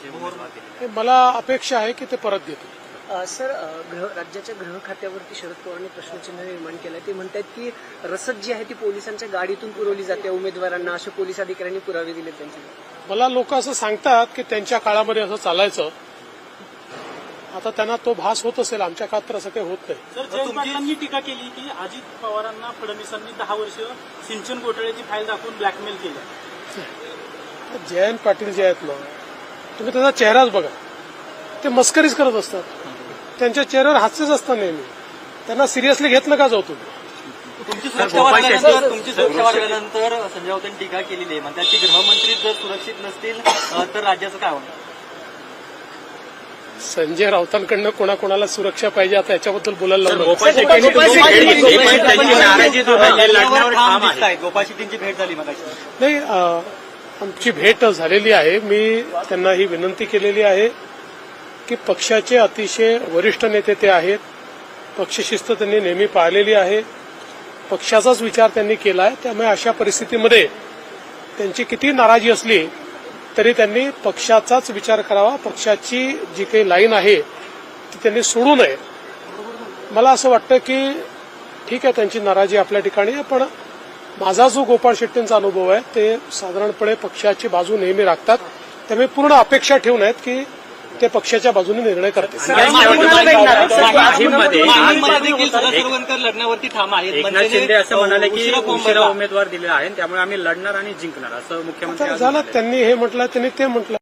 असे उमेदवार दिले. हे मला अपेक्षा आहे की ते परत देतील. सर, राज्याच्या गृह खात्यावरती शरद पवारांनी प्रश्नचिन्ह निर्माण केलं. ते म्हणतात की रसद जी आहे ती पोलिसांच्या गाडीतून पुरवली जाते उमेदवारांना, असे पोलीस अधिकाऱ्यांनी पुरावे दिले त्यांचे. मला लोक असं सांगतात की त्यांच्या काळामध्ये असं चालायचं. आता त्यांना तो भास होत असेल, आमच्या काळात तर असं काही होत नाही. सर, जयंत पाटलांनी टीका केली की अजित पवारांना फडणवीसांनी 10 वर्ष सिंचन घोटाळ्याची फाईल दाखवून ब्लॅकमेल केलं. जयंत पाटील जे आहेत ना, तुम्ही त्याचा चेहराच बघा, ते मस्करीच करत असतात. त्यांच्या चेहऱ्यावर हास्यच असतं नेहमी. त्यांना सिरियसली घेतलं का जाऊ तुम्ही? तुमची सुरक्षा वाढल्यानंतर संजय राऊतांनी टीका केलेली आहे. म्हणतात की गृहमंत्री जर सुरक्षित नसतील तर राज्याचं काय होणार? संजय राऊतांकडनं कोणाकोणाला सुरक्षा पाहिजे आता याच्याबद्दल बोलायला लावलं. गोपाळ शेट्टींची भेट झाली मगाशी. नाही, आमची भेट झालेली आहे. मी त्यांना ही विनंती केलेली आहे की पक्षाचे अतिशय वरिष्ठ नेते ते आहेत. पक्षशिस्त त्यांनी नेहमी पाळलेली आहे. पक्षाचाच विचार त्यांनी केला आहे. त्यामुळे अशा परिस्थितीमध्ये त्यांची किती नाराजी असली तरी त्यांनी पक्षाचाच विचार करावा. पक्षाची जी काही लाईन आहे ती त्यांनी सोडू नये. मला असं वाटतं की ठीक आहे, त्यांची नाराजी आपल्या ठिकाणी आहे, पण माझा जो गोपाळ शेट्टींचा अनुभव आहे ते साधारणपणे पक्षाची बाजू नेहमी राखतात. त्यामुळे पूर्ण अपेक्षा ठेवून आहेत की ते पक्षाच्या बाजूने निर्णय करतील. लढण्यावरती ठाम आहेत. एकनाथ शिंदे असं म्हणाले की उशिरा उमेदवार दिले आहे, त्यामुळे आम्ही लढणार आणि जिंकणार, असं मुख्यमंत्री झालं. त्यांनी हे म्हटलं, त्यांनी ते म्हटलं.